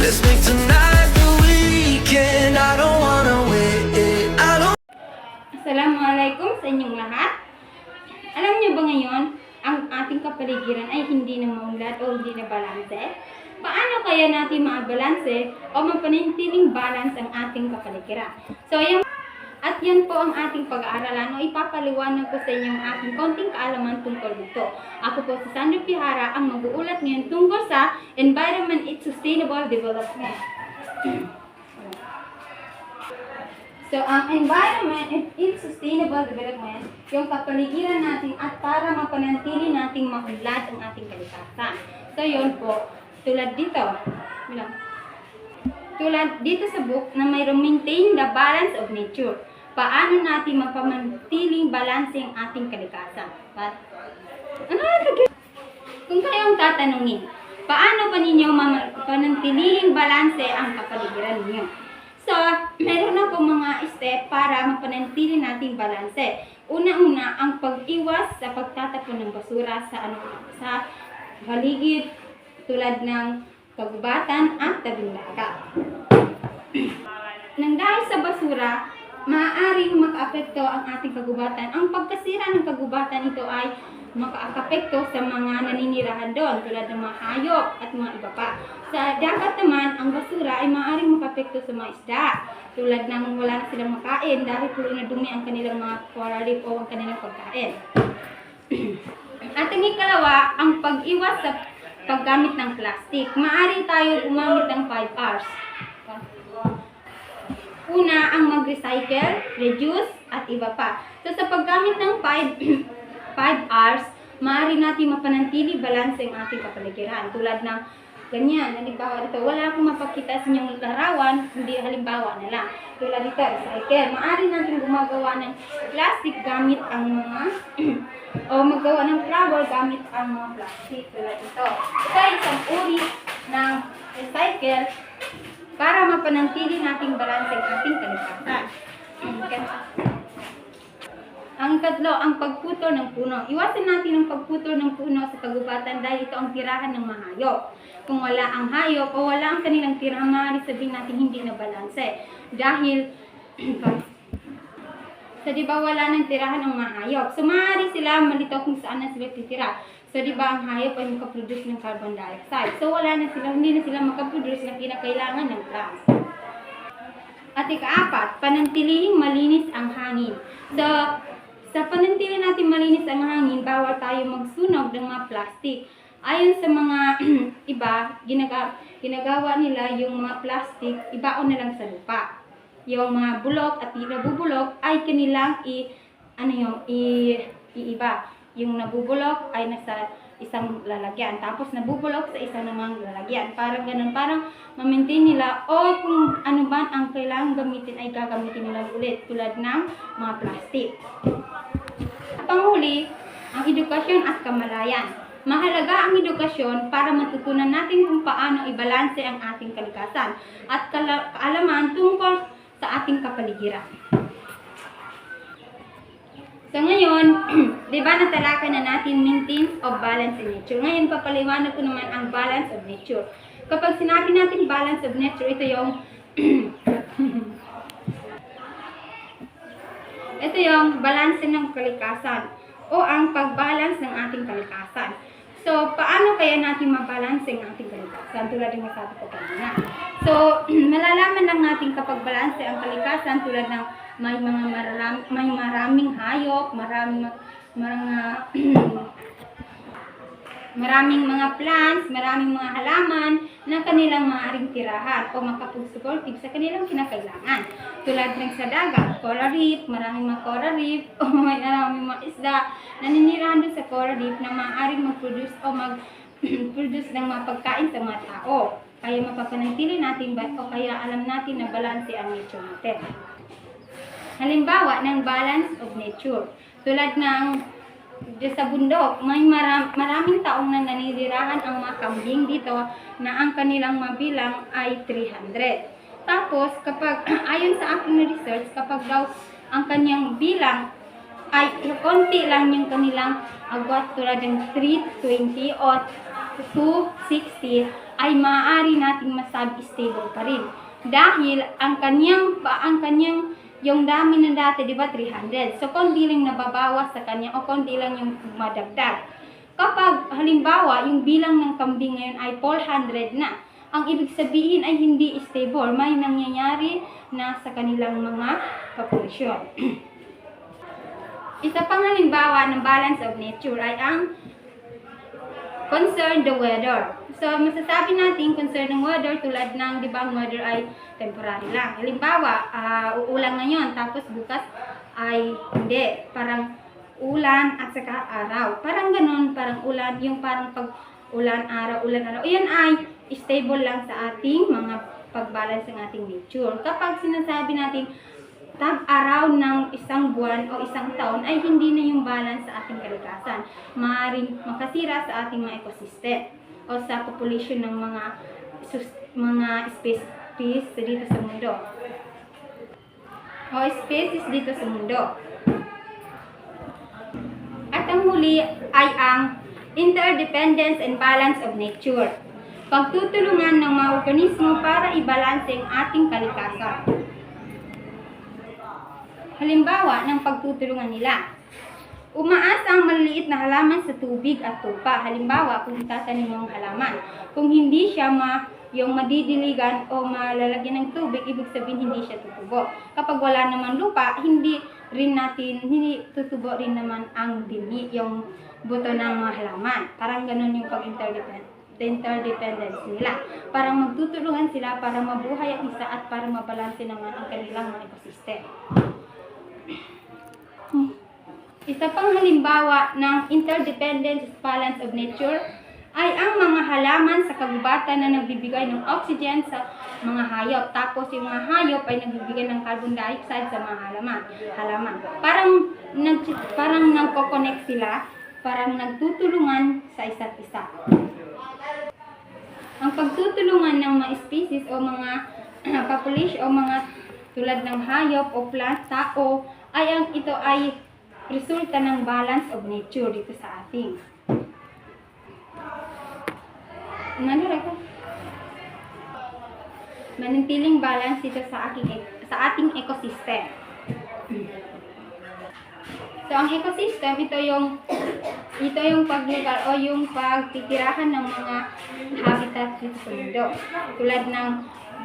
Let's make tonight the weekend. I don't wanna wait. I don't. Assalamualaikum sa inyong lahat. Alam niyo ba ngayon, ang ating kapaligiran ay hindi na maunlad o hindi na balanse? Paano kaya natin maabalanse o mapanatiling balance ang ating kapaligiran? So, yan po ang ating pag-aaralan o ipapaliwanag ko sa inyo ang ating konting kaalaman tungkol dito. Ako po si Sandra Pihara, ang mag-uulat ngayon tungkol sa Environment and Sustainable Development. So, ang environment and sustainable development, yung kapaligiran natin at para mapanatili nating maunlad ang ating kalikasan. So, yun po, tulad dito sa book na mayroong maintain the balance of nature. Paano natin mapamanatiling balanse ang ating kalikasan? Kung kayong tatanungin, paano pa ninyo mapanatiling balanse ang kapaligiran ninyo? So, meron ako mga step para mapanatili natin balanse. Una-una, ang pag-iwas sa pagtatapon ng basura sa paligid tulad ng kagubatan at tabing dagat. Nang dahil sa basura, maaaring makaapekto ang ating kagubatan. Ang pagkasira ng kagubatan ito ay makaapekto sa mga naninirahan doon tulad ng mga hayop at mga iba pa. Sa dagat naman, ang basura ay maaaring makaapekto sa mga isda tulad ng wala na silang makain dahil pulo na dumi ang kanilang mga coral reef o ang kanilang pagkain. At ang ikalawa, ang pag-iwas sa paggamit ng plastic. Maaari tayo gumamit ng 5 R's. Una, ang mag-recycle, reduce, at iba pa. So, sa paggamit ng 5 R's, maaari natin mapanatili balanse ang ating kapaligiran. Tulad ng ganyan, halimbawa dito, wala akong mapakita sa inyong larawan, hindi halimbawa na lang. Tulad dito, recycle. Maaari natin gumagawa ng plastic gamit ang mga, o magawa ng flower gamit ang mga plastic. Tulad ito. Ito ay isang uri ng recycle para mapanatili nating balanse ang ating kalikasan. Ang tatlo, ang pagputol ng puno. Iwasan natin ang pagputol ng puno sa kagubatan dahil ito ang tirahan ng mga hayop. Kung wala ang hayop o wala ang kanilang tirahan, maaari sabihin natin hindi na balanse. Dahil, wala nang tirahan ng mga hayop. So, maaari sila malito kung saan na sila titira. So, ang hayop ay makaproduce ng carbon dioxide. So, hindi na sila makaproduce ng kinakailangan ng plants. At ikaapat, panantilihing malinis ang hangin. So, sa pananatili natin malinis ang hangin, bawal tayo magsunog ng mga plastic. Ayon sa mga iba, ginagawa nila yung mga plastic, ibaon na lang sa lupa. Yung mga bulok at nabubulok ay kanilang iiba. Yung nabubulok ay nasa isang lalagyan. Tapos nabubulok sa isang namang lalagyan. Parang ganun, parang ma-maintain nila o kung ano ba ang kailangang gamitin ay gagamitin nila ulit tulad ng mga plastic. Panghuli, ang edukasyon at kamalayan. Mahalaga ang edukasyon para matutunan natin kung paano ibalanse ang ating kalikasan at kaalaman tungkol sa ating kapaligiran. So ngayon, di ba natalakay na natin maintenance of balance in nature. Ngayon, papaliwanag ko naman ang balance of nature. Kapag sinabi natin balance of nature, ito yung balance ng kalikasan o ang pagbalance ng ating kalikasan. So, paano kaya natin mabalance ang ating kalikasan? Tulad ng masabi ko kanina. So, malalaman lang natin kapag balanse ang kalikasan tulad ng may maraming hayop, maraming mga plants, maraming mga halaman na kanilang maaaring tirahan o makapag-supportive sa kanilang kinakailangan. Tulad ng sa dagat, coral reef, maraming mga coral reef o maraming mga isda na ninirahan doon sa coral reef na maaaring mag-produce o mag-produce ng mga pagkain sa mga tao. Kaya mapapanatili natin o kaya alam natin na balanse ang nature natin. Halimbawa ng balance of nature. Tulad ng sa bundok, may maraming taong na naninirahan ang mga kambing dito na ang kanilang mabilang ay 300. Tapos, kapag ayon sa aking research, kapag daw ang kanyang bilang ay konti lang yung kanilang agwat tulad ng 320 o 260, ay maaari nating masabi stable pa rin. Dahil ang kanyang yung dami ng dati, di ba, 300. So, konti lang nababawas sa kanya o konti lang yung madagdag. Kapag, halimbawa, yung bilang ng kambing ngayon ay 400 na, ang ibig sabihin ay hindi stable. May nangyayari na sa kanilang mga populasyon. Isa pang halimbawa ng balance of nature ay ang concern the weather. So, masasabi natin concern ng weather tulad ng, di ba, ang weather ay temporary lang. Halimbawa, uulan ngayon, tapos bukas ay hindi. Parang ulan at saka araw. Parang ganun, parang ulan, yung parang pag ulan, araw. Yan ay stable lang sa ating mga pagbalance ng ating nature. Kapag sinasabi natin tag-araw ng isang buwan o isang taon ay hindi na yung balance sa ating kalikasan. Maaaring makasira sa ating mga ecosystem o sa population ng mga species dito sa mundo. O species dito sa mundo. At ang huli ay ang interdependence and balance of nature. Pagtutulungan ng mga organismo para ibalanse ang ating kalikasan. Halimbawa ng pagtutulungan nila. Umaasa ang maliliit na halaman sa tubig at tupa. Halimbawa, kung tatanim yung halaman. Kung hindi siya yung madidiligan o malalagyan ng tubig, ibig sabihin hindi siya tutubo. Kapag wala naman lupa, hindi tutubo rin naman ang dili, yung buto ng mga halaman. Parang ganun yung interdependence nila. Parang magtutulungan sila para mabuhay ang isa at para mabalanse naman ang kanilang mga ecosystem. Isa pang halimbawa ng interdependence balance of nature ay ang mga halaman sa kagubatan na nagbibigay ng oxygen sa mga hayop. Tapos yung mga hayop ay nagbibigay ng carbon dioxide sa mga halaman. Parang nagko-connect sila, parang nagtutulungan sa isa't isa. Ang pagtutulungan ng mga species o mga population o mga tulad ng hayop o plant, tao, ito ay resulta ng balance of nature dito sa ating. Manatiling balance dito sa ating ecosystem. So, ang ecosystem, ito yung paglugar o yung pagtitirahan ng mga habitat dito sa mundo. Tulad ng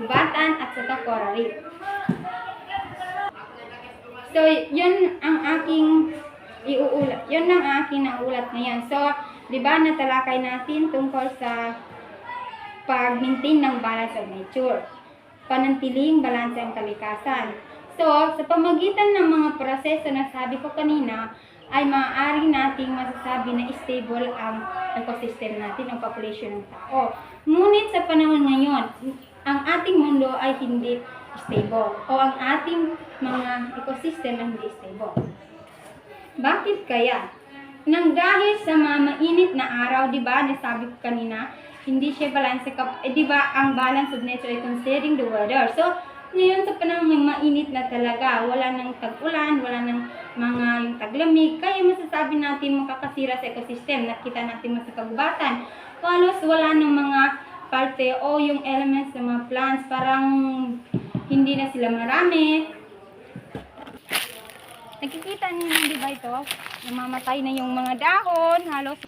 gubatan at saka coral reef. So, yun ang aking iuulat. Yun ang aking nauulat ngayon. So, di ba natalakay natin tungkol sa pag-maintain ng balance of nature. Panantiling balance ang kalikasan. So, sa pamagitan ng mga proseso na sabi ko kanina, ay maaari nating masasabi na stable ang ecosystem natin, ang population ng tao. Ngunit sa panahon ngayon, ang ating mundo ay hindi stable o ang ating mga ecosystem ay hindi stable. Bakit kaya? Nang dahil sa mga mainit na araw, di ba, nasabi ko kanina, hindi siya balance di ba, ang balance of nature ay considering the weather. So, ngayon sa panahon ng mainit na talaga, wala nang tag-ulan, wala nang mga yung taglamig, kaya masasabi natin makakasira sa ecosystem. Nakita natin sa kagubatan. Halos wala nang mga parte o yung elements ng mga plants, parang hindi na sila marami. Nakikita niyo naman, di ba ito? Namamatay na yung mga dahon, halos.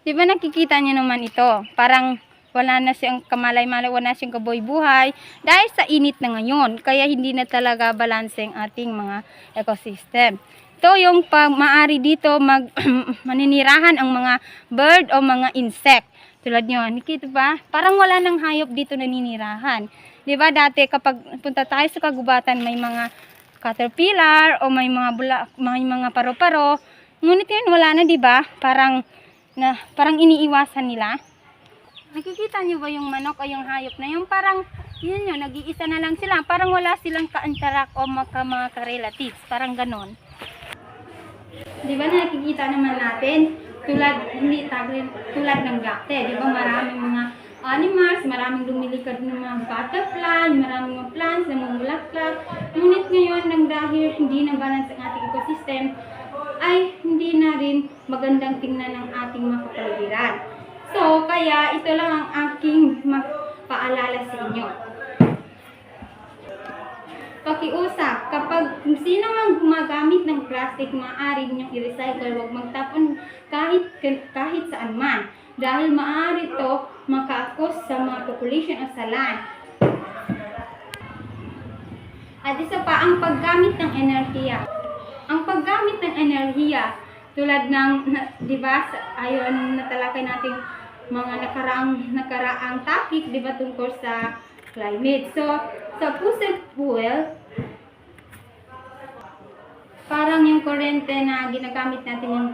Di ba nakikita niyo naman ito? Parang wala na siyang kamalay-malay, wala na siyang kabuhay-buhay dahil sa init na ngayon. Kaya hindi na talaga balanse ang ating mga ecosystem. Ito yung maari dito maninirahan ang mga bird o mga insect. Tulad nyo, nakita ba? Parang wala nang hayop dito naninirahan. Di ba dati kapag punta tayo sa kagubatan, may mga caterpillar o may mga paro-paro. Ngunit yun wala na, di ba? Parang iniiwasan nila. Nakikita niyo ba yung manok o yung hayop na yung parang yun yun, nag-iisa na lang sila. Parang wala silang ka-interact o mga ka-relatives. Parang ganon. Di ba nakikita naman natin tulad ng dati. Di ba maraming mga animals, maraming lumilikad ng mga butterfly, maraming mga plants na mamulaklak. Ngunit ngayon, nang dahil hindi na balance ang ating ecosystem, ay hindi na rin magandang tingnan ang ating mga kapaligiran. So, kaya ito lang ang aking paalala sa inyo. Pakiusap, kapag sino mang gumagamit ng plastic, maaari ninyong i-recycle, huwag magtapon kahit saan man. Dahil maaari ito makaakos sa mga population o sa land. At isa pa, ang paggamit ng enerhiya. Ang paggamit ng enerhiya, tulad ng, di ba, ayon natalakay nating mga nakaraang topic, di ba, tungkol sa climate. So, sa fossil fuel, parang yung kuryente na ginagamit natin yung,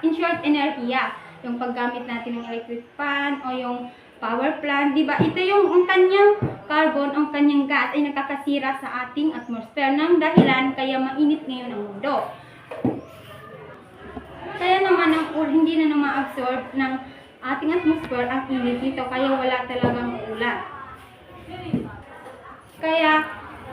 in short, enerhiya. Yung paggamit natin ng electric fan o yung power plant, di ba? Ito yung ang kanyang carbon, ang kanyang gas ay nakakasira sa ating atmosphere ng dahilan kaya mainit ngayon ang mundo. Kaya naman hindi na ma-absorb ng ating atmosphere ang init nito kaya wala talagang ulan. Kaya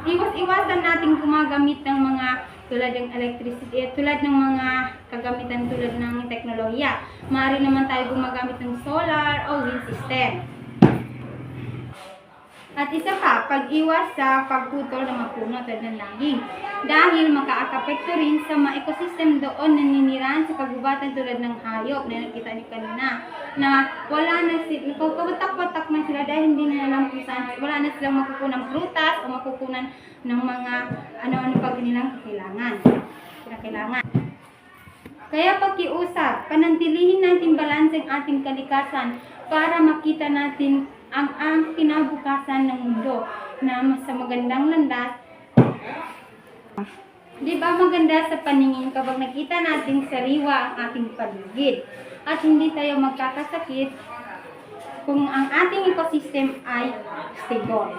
iwas-iwasan natin gumagamit ng mga tulad ng electricity, tulad ng mga kagamitan tulad ng teknolohiya. Maaari naman tayo gumagamit ng solar o wind system. At isa pa, pag-iwas sa pagputol ng mga puno tulad ng langing. Dahil makaapekto rin sa mga ecosystem doon na naninirahan sa kagubatan tulad ng hayop na nakita niyo kanina. Na wala na sila, kawatak-watak na sila dahil hindi na alam kung saan, wala na silang makukunan prutas o makukunan ng mga ano-ano pag nilang kinakailangan. Kaya pakiusap, panantilihin natin balanse ang ating kalikasan para makita natin ang kinabukasan ng mundo na sa magandang landas. Di ba maganda sa paningin kapag nakita natin sariwa ang ating paligid at hindi tayo magkakasakit kung ang ating ecosystem ay stable.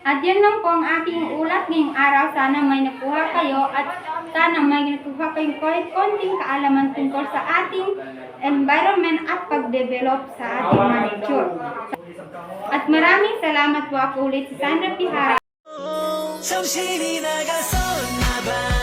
At yan lang po ang ating ulat ngayong araw. Sana may nakuha kayo at sana may nakuha kayong kahit konting kaalaman tungkol sa ating environment at pag-develop sa ating nature. At maraming salamat po, ako ulit si Sandra Pihara. 정신이 나갔었나봐